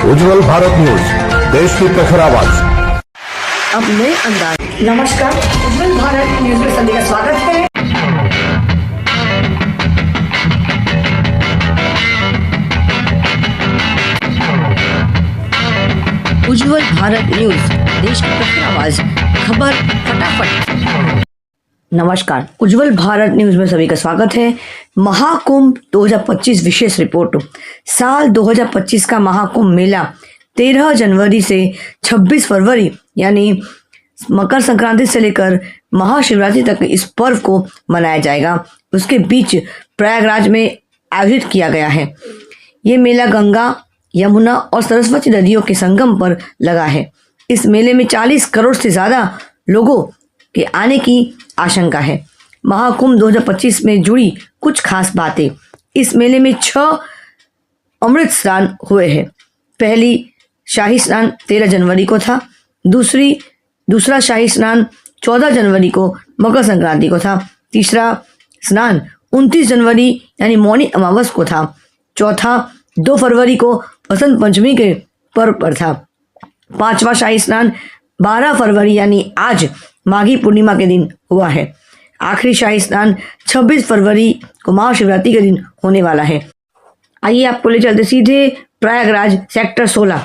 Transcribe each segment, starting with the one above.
उज्जवल Bharat news, देश की प्रखर आवाज। अब नए अंदाज। नमस्कार, उज्जवल भारत न्यूज में सभी का स्वागत है। उज्जवल भारत न्यूज, देश की प्रखर आवाज, खबर फटाफट। नमस्कार, उज्जवल भारत न्यूज में सभी का स्वागत है। महाकुंभ 2025 विशेष रिपोर्ट। साल 2025 का महाकुंभ मेला 13 जनवरी से 26 फरवरी यानी मकर संक्रांति से लेकर महाशिवरात्रि तक इस पर्व को मनाया जाएगा। उसके बीच प्रयागराज में आयोजित किया गया है। ये मेला गंगा, यमुना और सरस्वती नदियों के संगम पर लगा है। इस मेले में 40 करोड़ से ज़्यादा लोगों के आने की आशंका है। महाकुंभ 2025 में जुड़ी कुछ खास बातें। इस मेले में 6 अमृत स्नान हुए हैं। पहली शाही स्नान 13 जनवरी को था। दूसरा शाही स्नान 14 जनवरी को मकर संक्रांति को था। तीसरा स्नान 29 जनवरी यानी मौनी अमावस को था। चौथा 2 फरवरी को वसंत पंचमी के पर्व पर था। पांचवा शाही स्नान 12 फरवरी यानी आज माघी पूर्णिमा के दिन हुआ है। आखिरी शाही स्नान 26 फरवरी को महाशिवरात्रि के दिन होने वाला है। आइए आपको ले चलते सीधे प्रयागराज सेक्टर 16।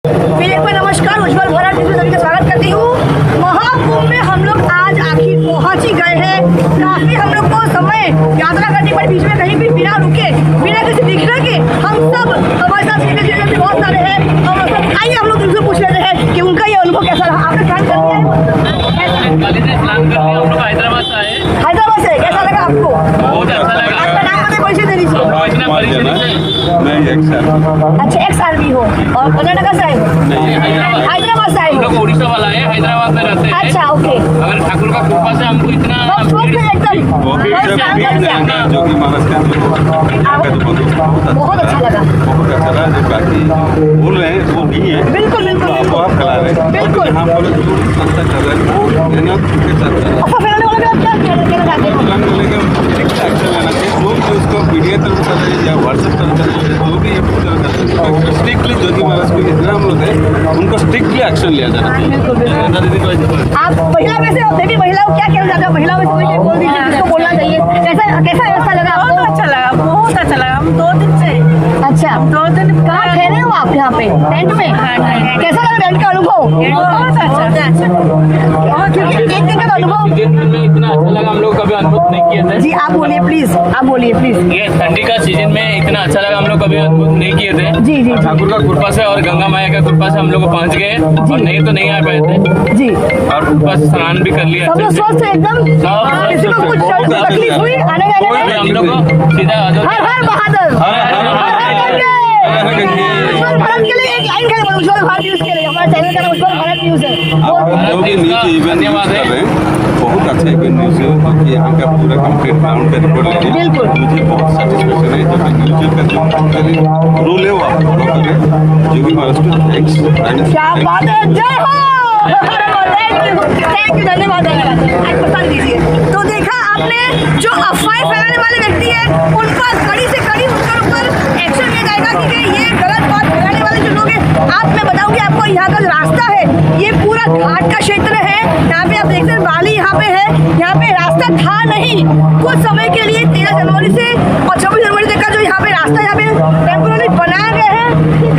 फिर एक बार नमस्कार, उज्जवल भारत न्यूज़ में सभी का स्वागत करती हूँ। महाकुंभ में हम लोग आज आखिर पहुंच ही गए हैं। काफी हम लोग को समय यात्रा करनी पड़ी, बीच में कहीं भी बिना रुके, बिना किसी दिखने के हम सब हमारे साथ सीनियर बहुत सारे हैं और आइए हम लोग उनसे पूछ लेते हैं कि उनका ये अनुभव कैसा रहा। आपने स्नान कर लिया है? हैदराबाद से आए। हैदराबाद से कैसा लगा आपको? बहुत अच्छा लगा। आपका नाम पता परिचय दे दीजिए। मैं अच्छा, XRB हो और कर्नाटक से आए हो? हैदराबाद से आए हो? लोग उड़ीसा वाला है, हैदराबाद में रहते हैं। अच्छा, ओके। अगर ठाकुर का कृपा से हमको इतना बहुत अच्छा लगा। बाकी बोल रहे हैं वो नहीं है, बिल्कुल बिल्कुल आपको आप खिला रहे हैं, बिल्कुल। यहाँ पर जो संस्था कर रहे हैं वो मेहनत के साथ कर रहे हैं। फैलाने वाले आप क्या कहना चाहते हैं? फैलाने वाले का एक्शन लेना चाहिए। जो भी उसको मीडिया तरफ कर रहे हैं या व्हाट्सएप तरफ कर रहे हैं, जो भी ये प्रचार कर रहे हैं, स्ट्रिक्टली ज्योति महाराज को जितना हम लोग हैं उनको स्ट्रिक्टली एक्शन लिया जाना चाहिए। आप महिला में से हो, बेबी महिला को क्या कहना चाहते हो? महिला में से कोई बोल दीजिए जिसको बोलना चाहिए। कैसा व्यवस्था लगा आपको? बहुत अच्छा लगा, बहुत अच्छा लगा। हम 2 दिन से अच्छा, 2 दिन कहाँ ठहरे हो आप? यहाँ पे टेंट में? कैसा लगा टेंट का अनुभव? बहुत अच्छा एक दिन का अनुभव? सीजन में इतना अच्छा लगा, हम लोग कभी अनुभव नहीं किए थे। जी आप बोलिए प्लीज, आप बोलिए प्लीज। ये ठंडी का सीजन में इतना अच्छा लगा, हम लोग कभी अनुभव नहीं किए थे। जी जी ठाकुर का कृपा से और गंगा माया का कृपा से हम लोग पहुँच गए और नहीं तो नहीं आ पाए थे जी। और ऊपर से स्नान भी कर लिया। सब लोग स्वस्थ है एकदम? किसी को कुछ तकलीफ हुई आने जाने में? हम लोग को सीधा हर हर बहादुर, उज्जवल भारत के लिए एक लाइन करें, उज्जवल भारत न्यूज के लिए। हमारा चैनल का नाम उज्जवल भारत न्यूज है। जो भी न्यूज इवेंट न्यूज कर रहे हैं बहुत अच्छा इवेंट न्यूज है, क्योंकि यहाँ का पूरा कंप्लीट ग्राउंड का रिपोर्ट लेके बिल्कुल। मुझे बहुत सेटिस्फेक्शन है। जो भी न्यूज का जो रूल है वो आप फॉलो करें। जो भी महाराज को थैंक्स। क्या बात है, जय हो। थैंक यू, धन्यवाद धन्यवाद। पसंद दीजिए। तो देखा आपने, जो अफवाहें फैलाने वाले व्यक्ति हैं उन पर कड़ी से कड़ी उनके ऊपर एक्शन लिया जाएगा, क्योंकि ये गलत बात फैलाने वाले जो लोग हैं। आप मैं बताऊंगी आपको, यहाँ का जो रास्ता है ये पूरा घाट का क्षेत्र है। यहाँ पे आप देखते हैं बाली यहाँ पे है। यहाँ पे रास्ता था नहीं कुछ समय के लिए, 13 जनवरी से और 26 जनवरी तक का जो यहाँ पे रास्ता यहाँ पे टेम्पोररी बनाया गया है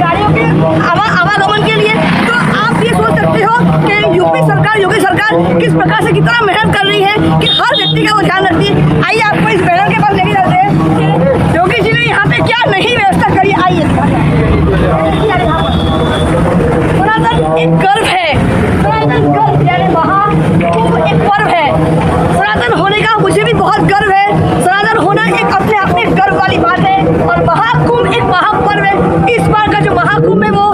गाड़ियों के आवागमन के लिए। तो आप ये सोच सकते हो कि यूपी सरकार, योगी सरकार किस प्रकार से कितना मेहनत कर रही है कि हर व्यक्ति का वो ध्यान रखती है। आइए आपको इस बैनर के पास लेके जाते हैं कि योगी जी ने यहाँ पे क्या नहीं व्यवस्था करी। आइए, सनातन एक गर्व है, सनातन गर्व यानी महाकुंभ एक पर्व है। सनातन होने का मुझे भी बहुत गर्व है। सनातन होना एक अपने आप में गर्व वाली बात है और महाकुंभ एक महापर्व है। इस बार का जो महाकुंभ है वो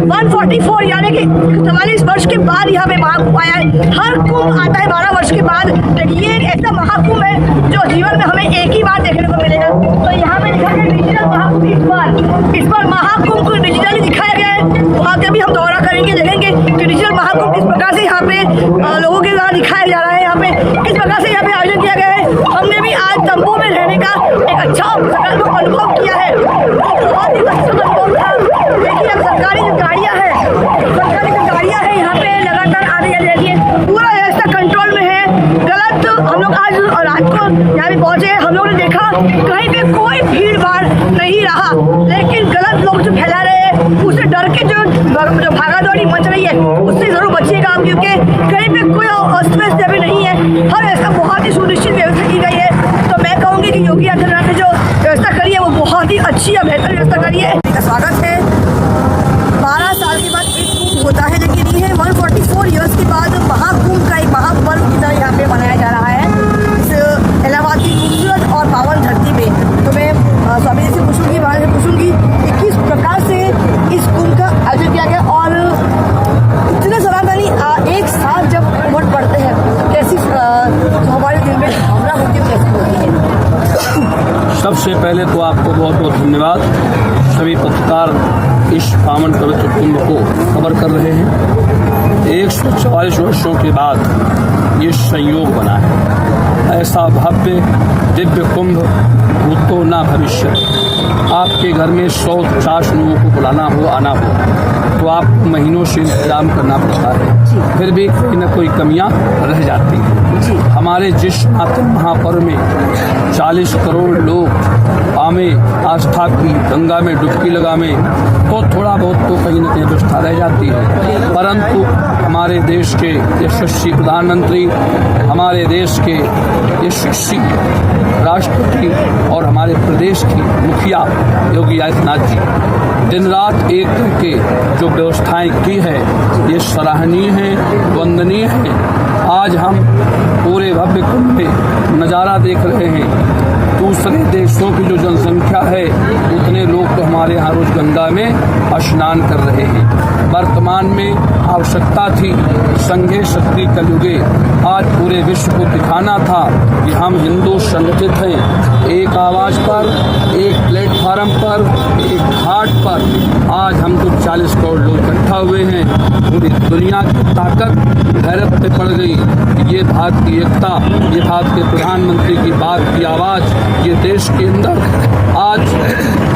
144 यानी कि 44 वर्ष के बाद यहाँ पे महाकुंभ आया है। हर कुंभ आता है 12 वर्ष के बाद, लेकिन ये एक ऐसा महाकुंभ है जो जीवन में हमें एक ही बार देखने को मिलेगा। तो यहाँ पे लिखा गया डिजिटल महाकुंभ। इस बार महाकुंभ को डिजिटली दिखाया गया है। वहाँ के भी हम दौरा करेंगे, देखेंगे कि डिजिटल महाकुंभ किस प्रकार से यहाँ पे लोगों के द्वारा दिखाया जा रहा है। यहाँ पे किस प्रकार से यहाँ पे आयोजन किया गया है। हमने भी आज तंबू में रहने का एक अच्छा सकारात्मक अनुभव किया है। बहुत ही अच्छा अनुभव था। देखिए सरकारी यहाँ पे पहुंचे, हम लोगों ने देखा कहीं पे कोई भीड़ भाड़ नहीं रहा, लेकिन गलत लोग जो फैला रहे हैं उससे डर के जो भागा दौड़ी मच रही है उससे जरूर बचिएगा आप, क्योंकि कहीं पे कोई अस्त व्यस्त अभी नहीं है, हर ऐसा बहुत ही सुनिश्चित व्यवस्था की गई है। तो मैं कहूँगी कि योगी आदित्यनाथ ने जो व्यवस्था करी है वो बहुत ही अच्छी और बेहतर व्यवस्था करी है। स्वागत है। 12 साल के बाद एक कुंभ होता है, लेकिन ये 144 ईयर्स के बाद महाकुंभ का एक महापर्व की तरह यहाँ पे मनाया जा रहा है इस इलाहाबाद की खूबसूरत और पावन धरती पे। तो मैं स्वामी जी से पूछूंगी, बारे में पूछूंगी कि किस प्रकार से इस कुंभ का आयोजन किया गया और इतने सराहनीय एक साथ जब उमड़ पड़ते हैं कैसी हमारे दिल में भावना होती है, कैसी होती है। सबसे पहले तो आपको बहुत बहुत धन्यवाद। सभी पत्रकार इस पावन पवित्र कुंभ को कवर कर रहे हैं। 144 वर्षों के बाद ये संयोग बना है। ऐसा भव्य दिव्य कुंभ भूतो ना भविष्य। आपके घर में 150 लोगों को बुलाना हो, आना हो, तो आप महीनों से इंतजाम करना पड़ता है, फिर भी कोई न कोई कमियां रह जाती हैं। हमारे जिस सनातन महापर्व में 40 करोड़ लोग आमे आस्था की गंगा में डुबकी लगावे, तो थोड़ा बहुत तो कहीं न कहीं व्यवस्था रह जाती है, परंतु हमारे देश के यशस्वी प्रधानमंत्री, हमारे देश के यशस्वी राष्ट्रपति और हमारे प्रदेश की मुखिया योगी आदित्यनाथ जी दिन रात एक करके जो व्यवस्थाएं की है ये सराहनीय है, वंदनीय है। आज हम पूरे भव्य कुंभ में नज़ारा देख रहे हैं। दूसरे देशों की जो जनसंख्या है उतने लोग तो हमारे यहाँ रोज गंगा में स्नान कर रहे हैं। वर्तमान में आवश्यकता थी संघे शक्ति कलयुगे। आज पूरे विश्व को दिखाना था कि हम हिंदू संगठित हैं, एक आवाज पर, एक प्लेटफार्म पर, एक घाट पर। आज हम तो 40 करोड़ लोग इकट्ठा हुए हैं। पूरी दुनिया की ताकत हैरत में पड़ गई कि ये भारत की एकता, ये भारत के प्रधानमंत्री की बात की आवाज़ ये देश के अंदर आज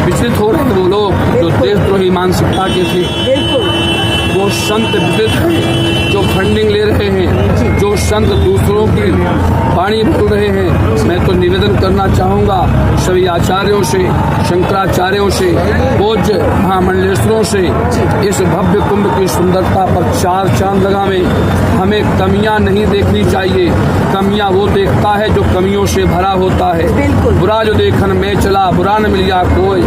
विचलित हो रहे वो लोग जो देशद्रोही मानसिकता के थे, वो संत विचलित हैं, जो फंडिंग ले रहे हैं, जो संत दूसरों की वाणी बोल रहे हैं। मैं तो निवेदन करना चाहूँगा सभी आचार्यों से, शंकराचार्यों से, पूज्य महामंडलेश्वरों से, इस भव्य कुंभ की सुंदरता पर 4 चांद लगावे। हमें कमियां नहीं देखनी चाहिए। कमियां वो देखता है जो कमियों से भरा होता है। बुरा जो देखन में चला, बुरा न मिलिया कोई,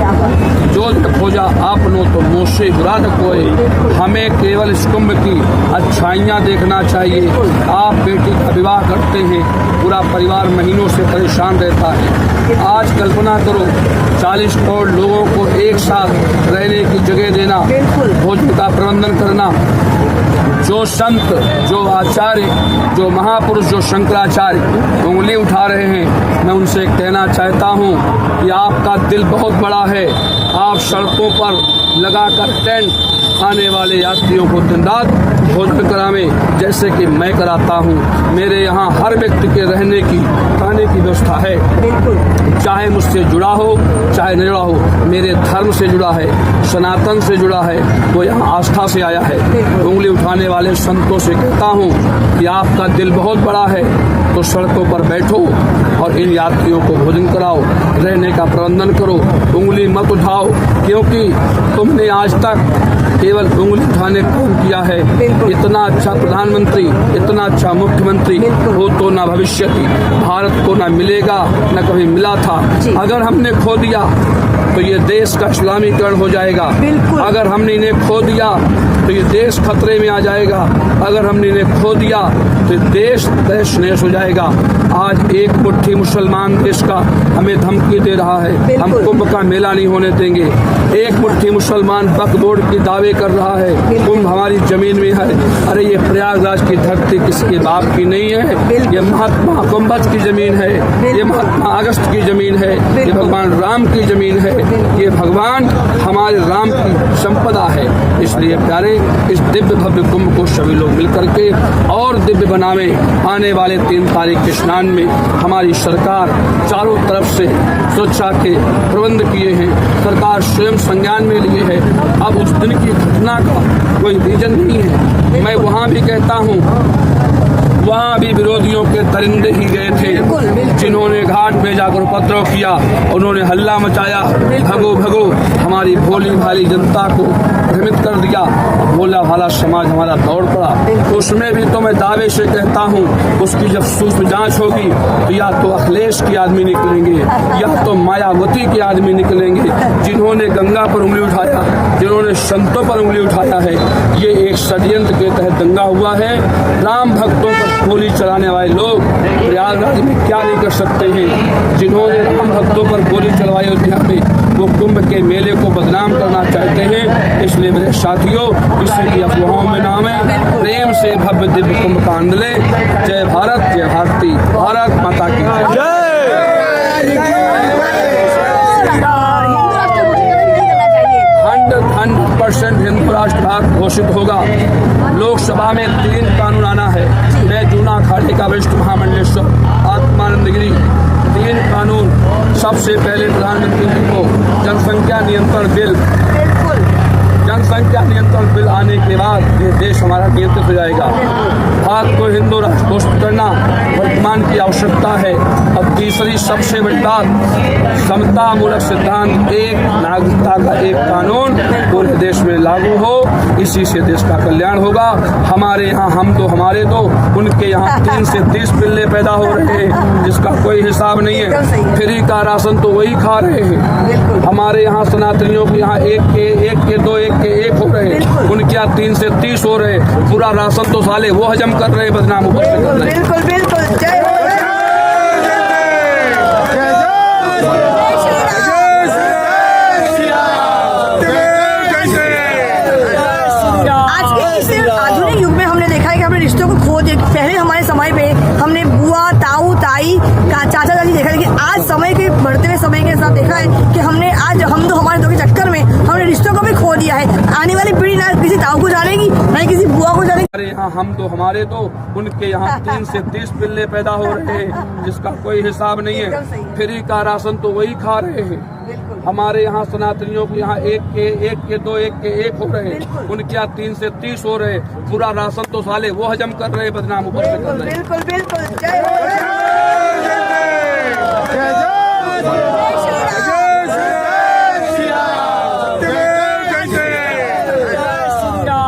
जो खोजा आपनो तो मुझसे बुरा न कोई। हमें केवल इस कुंभ की अच्छाइयाँ देखना चाहिए। आप बेटी का विवाह करते हैं, पूरा परिवार महीनों से परेशान रहता है। आज कल्पना करो 40 करोड़ लोगों को एक साथ रहने की जगह देना, भोजन का प्रबंधन करना। जो संत, जो आचार्य, जो महापुरुष, जो शंकराचार्य उंगली उठा रहे हैं, मैं उनसे कहना चाहता हूँ कि आपका दिल बहुत बड़ा है। आप सड़कों पर लगाकर टेंट आने वाले यात्रियों को दिन रात भोजन करावें, जैसे कि मैं कराता हूँ। मेरे यहाँ हर व्यक्ति के रहने की, खाने की व्यवस्था है, चाहे मुझसे जुड़ा हो चाहे नहीं जुड़ा हो, मेरे धर्म से जुड़ा है, सनातन से जुड़ा है, वो यहाँ आस्था से आया है। उंगली उठाने वाले संतों से कहता हूँ कि आपका दिल बहुत बड़ा है, तो सड़कों पर बैठो और इन यात्रियों को भोजन कराओ, रहने का प्रबंधन करो, उंगली मत उठाओ, क्योंकि तुमने आज तक केवल उंगली उठाने काम किया है। इतना अच्छा प्रधानमंत्री, इतना अच्छा मुख्यमंत्री हो तो ना भविष्य की भारत को ना मिलेगा, न कभी मिला था। अगर हमने खो दिया तो ये देश का इस्लामीकरण हो जाएगा। अगर हमने इन्हें खो दिया तो ये देश खतरे में आ जाएगा। अगर हमने इन्हें खो दिया तो देश तहस नहस हो जाएगा। आज एक मुट्ठी मुसलमान देश का हमें धमकी दे रहा है, हम कुंभ का मेला नहीं होने देंगे। एक मुट्ठी मुसलमान बकबोर्ड की दावे कर रहा है कुंभ हमारी जमीन में है। अरे ये प्रयागराज की धरती किसके बाप की नहीं है, ये महात्मा कुंभज की जमीन है, ये महात्मा अगस्त की जमीन है, ये भगवान राम की जमीन है, ये भगवान हमारे राम की संपदा है। इसलिए प्यारे, इस दिव्य भव्य कुंभ को सभी लोग मिलकर के और दिव्य बनावे। आने वाले 3 तारीख के स्नान में हमारी सरकार चारों तरफ से सुरक्षा के प्रबंध किए हैं, सरकार स्वयं संज्ञान में लिए है। अब उस दिन की घटना का कोई रीजन नहीं है। मैं वहाँ भी कहता हूँ वहाँ भी विरोधियों के दरिंदे ही गए थे, जिन्होंने घाट में जाकर उपद्रव किया, उन्होंने हल्ला मचाया, भगो भगो, हमारी भोली भाली जनता को भ्रमित कर दिया। भोला भाला समाज हमारा दौड़ पड़ा। उसमें भी तो मैं दावे से कहता हूँ, उसकी जब सूक्ष्म जांच होगी तो या तो अखिलेश के आदमी निकलेंगे या तो मायावती के आदमी निकलेंगे, जिन्होंने गंगा पर उंगली उठाया, जिन्होंने संतों पर उंगली उठाया है। ये एक षड्यंत्र के तहत दंगा हुआ है। राम भक्तों पर गोली चलाने वाले लोग प्रयागराज में क्या नहीं कर सकते हैं। जिन्होंने राम भक्तों पर गोली चलवाई अयोध्या में, वो कुंभ के मेले को बदनाम करना चाहते हैं। इसलिए मेरे साथियों, किसी की अफवाहों में नाम है, प्रेम से भव्य दिव्य कुंभ का आनंद ले। जय भारत, जय भारती, भारत माता की जय। 100% हिंदू राष्ट्र भाग घोषित होगा। लोकसभा में 3 कानून आना है। मैं जूना अखाड़े का वरिष्ठ महामंडलेश्वर आत्मानंद गिरी 3 कानून। सबसे पहले प्रधानमंत्री जी को जनसंख्या नियंत्रण बिल आने के बाद ये देश हमारा नियंत्रित हो जाएगा। भारत को हिंदू राष्ट्र घोषित करना वर्तमान की आवश्यकता है। अब तीसरी सबसे बड़ी बात, समता मूलक सिद्धांत, एक नागरिकता का एक कानून पूरे देश में लागू हो। इसी से देश का कल्याण होगा। हमारे यहाँ हम तो हमारे तो, उनके यहाँ 3 से 30 बिल्ले पैदा हो रहे हैं, जिसका कोई हिसाब नहीं है। फ्री का राशन तो वही खा रहे हैं। हमारे यहाँ सनातनियों के यहाँ 1 के 2, 1 के 1 हो रहे हैं, उनके यहाँ 3 से 30 हो रहे। पूरा राशन तो साले वो हजम कर रहे, बदनाम ऊपर से कर रहे। बिल्कुल बिल्कुल। जय आज के इस आधुनिक युग में हमने देखा है कि हमने रिश्तों को खो दिया। पहले हमारे समय पे हमने बुआ, ताऊ, ताई, चाचा चाची देखा, लेकिन आज समय के बढ़ते हुए समय के साथ देखा है कि हमने आज हम तो हमारे दो के चक्कर में हमने रिश्तों को भी खो दिया है। आने वाली पीढ़ी ना किसी ताऊ को जानेगी, ना किसी बुआ को जानेगी। हमारे यहाँ हम तो हमारे तो, उनके यहाँ 3 से 30 बिल्ले पैदा हो रहे हैं, जिसका कोई हिसाब नहीं है। फ्री का राशन तो वही खा रहे हैं। हमारे यहाँ सनातनियों के यहाँ 1 के 2, 1 के 1 हो रहे, उनके यहाँ 3 से 30 हो रहे। पूरा राशन तो साले वो हजम कर रहे, बदनाम ऊपर से कर रहे। बिल्कुल बिल्कुल। जय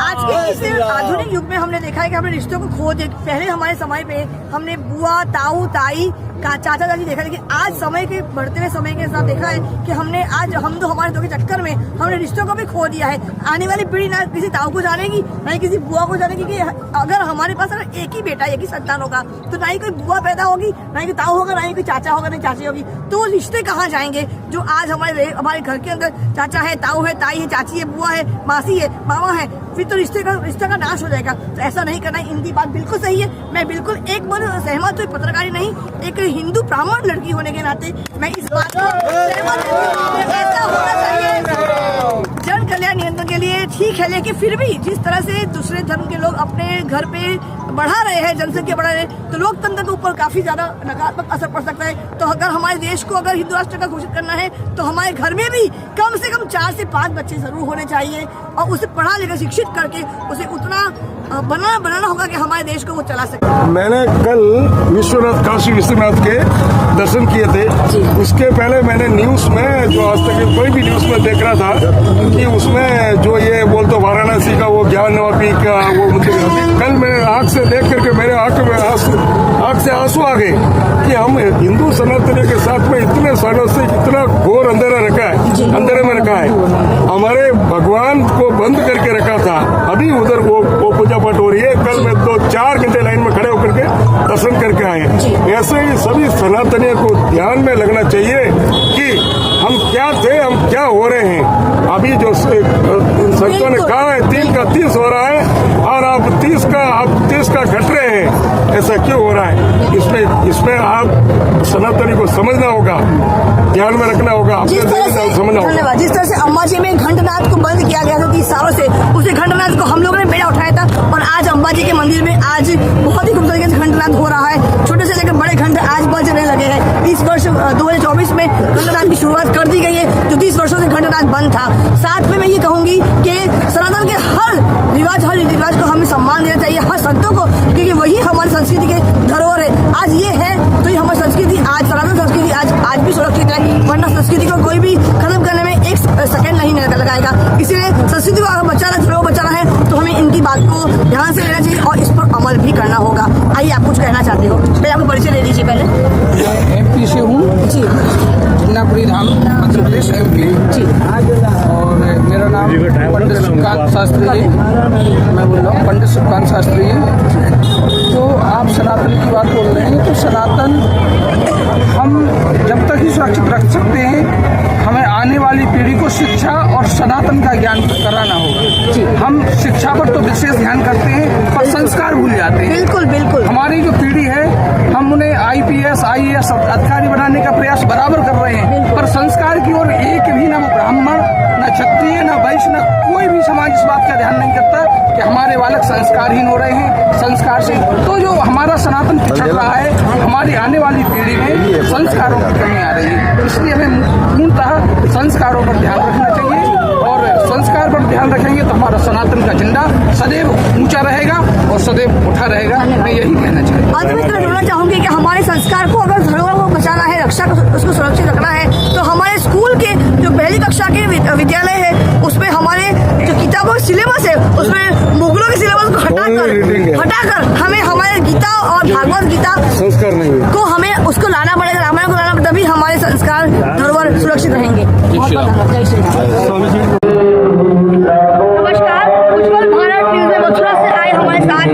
आज के इस आधुनिक युग में हमने देखा है कि हमने रिश्तों को खो दिया। पहले हमारे समय पे हमने बुआ, ताऊ, ताई, चाचा चाची देखा, लेकिन आज समय के बढ़ते हुए समय के साथ देखा है कि हमने आज हम तो हमारे दो के चक्कर में हमने रिश्तों को भी खो दिया है। आने वाली पीढ़ी ना किसी ताऊ को जानेगी, ना ही किसी बुआ को जानेगी। कि अगर हमारे पास अगर एक ही बेटा, एक ही संतान होगा तो ना ही कोई बुआ पैदा होगी, ना ही कोई ताऊ होगा, ना ही कोई चाचा होगा, ना ही चाची होगी। तो रिश्ते कहाँ जाएंगे जो आज हमारे घर के अंदर चाचा है, ताऊ है, ताई है, चाची है, बुआ है, मासी है, मामा है, फिर तो रिश्ता का नाश हो जाएगा। तो ऐसा नहीं करना है। इनकी बात बिल्कुल सही है। मैं बिल्कुल एक बार सहमत हुई, पत्रकारी नहीं, एक हिंदू ब्राह्मण लड़की होने के नाते मैं इस बात को सहमत हूं। ऐसा होना चाहिए जन कल्याण नियंत्रण के लिए, ठीक है, लेकिन फिर भी जिस तरह से दूसरे धर्म के लोग अपने घर पे बढ़ा रहे हैं, जनसंख्या बढ़ा रहे हैं, तो लोकतंत्र के ऊपर काफी ज्यादा नकारात्मक असर पड़ सकता है। तो अगर हमारे देश को अगर हिंदू राष्ट्र का घोषित करना है तो हमारे घर में भी कम से कम 4 से 5 बच्चे जरूर होने चाहिए और उसे पढ़ा लिखा शिक्षित करके उसे उतना बनाना होगा कि हमारे देश को वो चला सके। मैंने कल विश्वनाथ, काशी विश्वनाथ के दर्शन किए थे। उसके पहले मैंने न्यूज़ में, जो आज तक कोई भी न्यूज़ में देख रहा था कि उसमें जो ये बोलते वाराणसी का वो ज्ञानवापी का वो, कल मैंने आँख से देख करके मेरे आँख से आंसू आ गए कि हम हिंदू सनातनी के साथ में इतने सालों से इतना घोर अंधेरे में रखा है। हमारे भगवान को बंद करके रखा था। अभी उधर वो पूजा पाठ हो रही है। कल मैं 2-4 घंटे लाइन में खड़े होकर के दर्शन करके आए। ऐसे ही सभी सनातनियों को ध्यान में लगना चाहिए कि हम क्या थे, हम क्या हो रहे हैं। अभी जो संतों ने कहा है 3 का 30 हो रहा है और आप 30 का घट रहे हैं। ऐसा क्यों हो रहा है? इसमें आप सनातनी को समझना होगा, ध्यान में रखना होगा, अपने समझना होगा। धन्यवाद। जिस तरह से अंबाजी में घंटनाद को बंद किया गया था 30 सालों से, उसे घंटनाद को हम लोगों ने बेड़ा उठाया था और आज अंबाजी के मंदिर में आज बहुत ही खूबसूरत तरीके से घंटनाद हो रहा है। छोटे से लेकर बड़े घंटे आज बजने लगे हैं। इस वर्ष 2024 में घंटनाद की शुरुआत कर दी गई है, जो 30 वर्षों से घंटनाद बंद था। साथ में मैं ये कहूंगी कि सनातन के हर रिवाज, हर रीति रिवाज को हमें सम्मान देना चाहिए, हर संतों को, क्योंकि वही हमारी संस्कृति के धरोहर है। आज ये है तो ये हमारी संस्कृति, आज सनातन संस्कृति आज भी सुरक्षित है, वरना संस्कृति को कोई भी खत्म करने में एक सेकंड नहीं लगाएगा। इसीलिए संस्कृति को अगर बचाना, धरोहर बचाना है तो हमें इनकी बात को ध्यान से लेना चाहिए और इस पर अमल भी करना होगा। आइए, आप कुछ कहना चाहते हो? पहले आपको परिचय दे दीजिए। पहले मैं MP से हूँ जी, जन्नापुरी धाम, मध्य प्रदेश MP जी। और मेरा नाम पंडित सुखकांत शास्त्री है। मैं बोल रहा हूँ पंडित सुखकांत शास्त्री है। तो आप सनातन की बात बोल रहे हैं, तो सनातन हम जब तक ही सुरक्षित रख सकते हैं, हमें आने वाली पीढ़ी को शिक्षा और सनातन का ज्ञान कराना होगा। हम शिक्षा पर तो विशेष ध्यान करते हैं पर संस्कार भूल जाते हैं। बिल्कुल बिल्कुल। हमारी जो पीढ़ी है, हम उन्हें IPS IAS अधिकारी बनाने का प्रयास बराबर कर रहे हैं, पर संस्कार की ओर एक भी ना ब्राह्मण, न क्षत्रिय, न वैश्य, न कोई भी समाज इस बात का ध्यान नहीं करता कि हमारे बालक संस्कारहीन हो रहे हैं। संस्कार से तो जो हमारा सनातन पिछड़ रहा है, हमारी आने वाली पीढ़ी में संस्कारों की कमी आ रही है। इसलिए हमें पूर्णतः संस्कारों पर ध्यान रखना चाहिए और संस्कार पर ध्यान रखेंगे तो हमारा सनातन का झंडा सदैव ऊंचा रहेगा और सदैव उठा रहेगा। मैं यही कहना चाहूँगा। अंत में मैं बोलना चाहूंगी कि हमारे संस्कार को अगर धरोहर को बचाना है, रक्षा को, उसको सुरक्षित रखना है, तो हमारे स्कूल के जो पहली कक्षा के विद्यालय है उसमें हमारे जो किताबों सिलेबस है उसमें मुगलों के सिलेबस को हटाकर हमें हमारे गीता और भागवत गीता संस्कार नहीं को हमें उसको लाना पड़ेगा, रामायण को लाना पड़ेगा, तभी हमारे संस्कार धरोहर सुरक्षित रहेंगे। बहुत बहुत धन्यवाद। जय श्री राम। नमस्कार, उज्जवल भारत न्यूज में मथुरा से आए हमारे साथ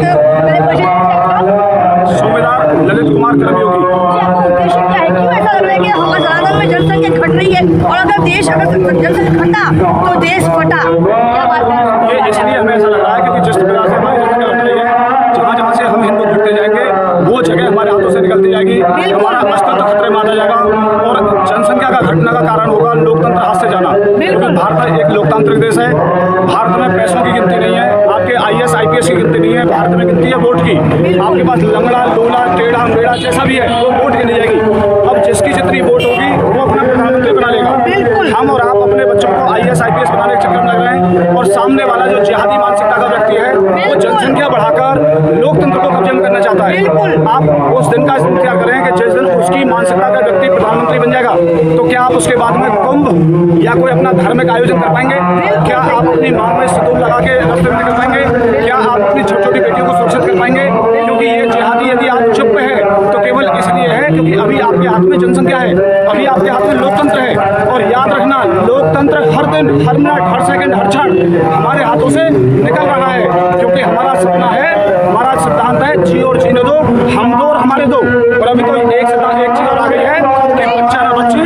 सूबेदार ललित कुमार कर्मयोगी। आपका उद्देश्य क्या है? क्यों ऐसा लग रहा है कि हमारे सनातन में जनसंख्या घट रही है और अगर जनसंख्या घटा तो देश फटा? क्या बात है? ये इसलिए हमें ऐसा लग रहा है क्योंकि जिस प्रकार से हमारी जनसंख्या घट रही है, जहाँ जहाँ से हम हिंदू घटते जाएंगे वो जगह हमारे हाथों से निकलती जाएगी, हमारा अस्तित्व खतरे में आता जाएगा और जनसंख्या का घटने का कारण होगा लोकतंत्र हाथ से जाना। क्योंकि भारत एक लोकतांत्रिक देश है, भारत में पैसों की गिनती नहीं है, आपके IAS IPS की गिनती नहीं है, भारत में गिनती है वोट की। आपके पास लंगड़ा लोला टेढ़ा मेढ़ा जैसा भी है वो वोट गिनी जाएगी। अब जिसकी जितनी वोट होगी वो अपना प्रधानमंत्री बना लेगा। हम और आप अपने बच्चों को IAS IPS बनाने के चक्कर में लग रहे हैं और सामने वाला जो जिहादी मानसिकता का व्यक्ति है वो जनसंख्या बढ़ाकर लोकतंत्र को कब्जे में करना चाहता है। आप उस दिन का इंतजार करें कि जिस दिन उसकी मानसिकता का व्यक्ति प्रधानमंत्री बन जाएगा तो क्या आप उसके बाद में कुंभ या कोई अपना धार्मिक आयोजन कर पाएंगे? क्या आप अपनी मां में सिंदूर लगा के रास्ते में निकल पाएंगे? क्या आप अपनी छोटी छोटी बेटियों को सुरक्षित कर पाएंगे? क्योंकि ये जिहादी यदि आज चुप है तो केवल इसलिए है क्योंकि अभी आपके हाथ में जनसंख्या है, अभी आपके हाथ में लोकतंत्र है। और याद रखना, लोकतंत्र हर दिन, हर मिनट, हर सेकंड, हर क्षण हमारे हाथों से निकल रहा है। क्योंकि हमारा सपना है, हमारा सिद्धांत है, जी और जीने दो, हम दो और हमारे दो। और अभी तो एक चीज और आ गई है कि बच्चा ना बच्ची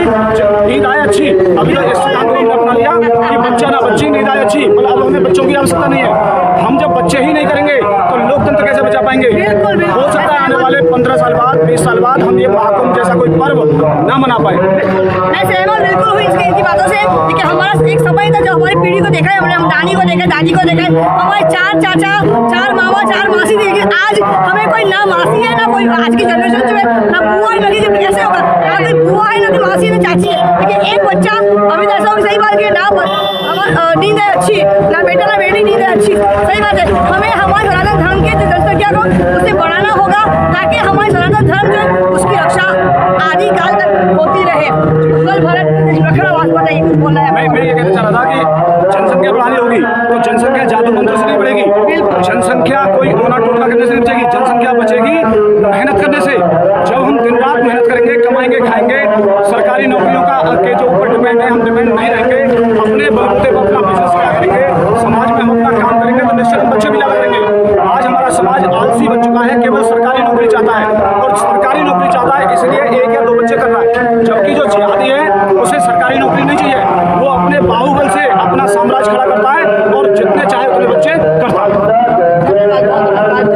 नींद आए अच्छी। अभी तो इस सिद्धांत को हमने अपना लिया कि बच्चा ना बच्ची नींद आए अच्छी, मतलब अब हमें बच्चों की आवश्यकता नहीं है। हम जब बच्चे ही नहीं करेंगे तो लोकतंत्र कैसे बचा पाएंगे? हो सकता है आने वाले 15 साल बाद, 20 साल बाद हम ये महाकुंभ जैसा कोई पर्व ना मना पाए। मैं सहमत बिल्कुल हुई इनकी बातों से। देखिए, हमारा एक समय था जो हमारी पीढ़ी को देखा है, हमने नानी को देखा, दादी को देखा है, हमारे 4 चाचा, 4 मामा, 4 मासी देखी। आज हमें कोई ना मासी है ना कोई, आज की जनरेशन जो है ना बुआ है, लगी कैसे होगा? ना कोई बुआ है, ना कोई मासी है, ना चाची है। देखिए, एक बच्चा अभी तो ऐसा होगी, सही बात है, ना नींद है अच्छी, ना बेटा ना बेटी नींद है अच्छी, सही बात है। हमें हमारे सनातन धर्म की जनसंख्या को उसे बढ़ाना होगा ताकि हमारे सनातन धर्म जो है उसकी रक्षा आदि काल तक होती रहे। उज्जवल भारत प्रखरावास बताइए, कुछ बोलना है? मैं ये कहना चाह रहा था कि जनसंख्या बढ़ानी होगी तो जनसंख्या जादू मंत्र से नहीं बढ़ेगी, जनसंख्या कोई ओना टोटका करने से नहीं बचेगी, जनसंख्या बचेगी मेहनत करने से। जब हम दिन रात मेहनत करेंगे, कमाएंगे, खाएंगे, सरकारी नौकरियों का के जो ऊपर डिपेंड है हम डिपेंड नहीं रहेंगे, अपने बलबूते पर अपना बिजनेस किया करेंगे, समाज में हम अपना काम करेंगे तो निश्चित बच्चे भी ज्यादा करेंगे। आज हमारा समाज आलसी बन चुका है, केवल सरकारी नौकरी चाहता है और सरकारी नौकरी चाहता है इसलिए 1 या 2 बच्चे कर रहा है। जबकि जो जिहादी है उसे सरकारी नौकरी नहीं चाहिए, वो अपने बाहुबल से अपना साम्राज्य खड़ा करता है और जितने चाहे उतने बच्चे करता है।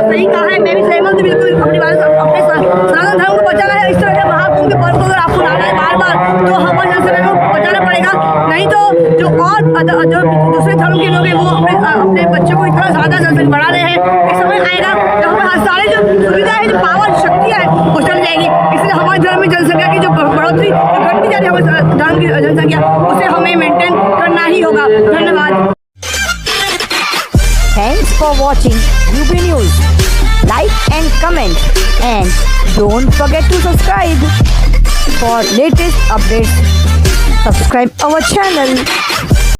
सही कहा है, मैं भी सहमत हूँ बिल्कुल। अपने सनातन धर्म को बचाना है, इस तरह के महाकुंभ के पर्व को अगर आपको लाना है बार बार तो हमारे संस्कृति को बचाना पड़ेगा। नहीं तो जो और जो दूसरे धर्म के लोग हैं वो अपने बच्चों को इतना ज्यादा जनसंख्या बढ़ा रहे हैं, एक समय आएगा जब हमें सारी जो सुविधा है, जो पावर, शक्तियाँ है वो चल जाएगी। इसलिए हमारे धर्म में जनसंख्या की जो बढ़ोतरी घटती जा रही है, हमारे धर्म की जनसंख्या, उसे हमें मेंटेन करना ही होगा। धन्यवाद। Thanks for watching UP News. Like and comment, and don't forget to subscribe for latest updates. Subscribe our channel.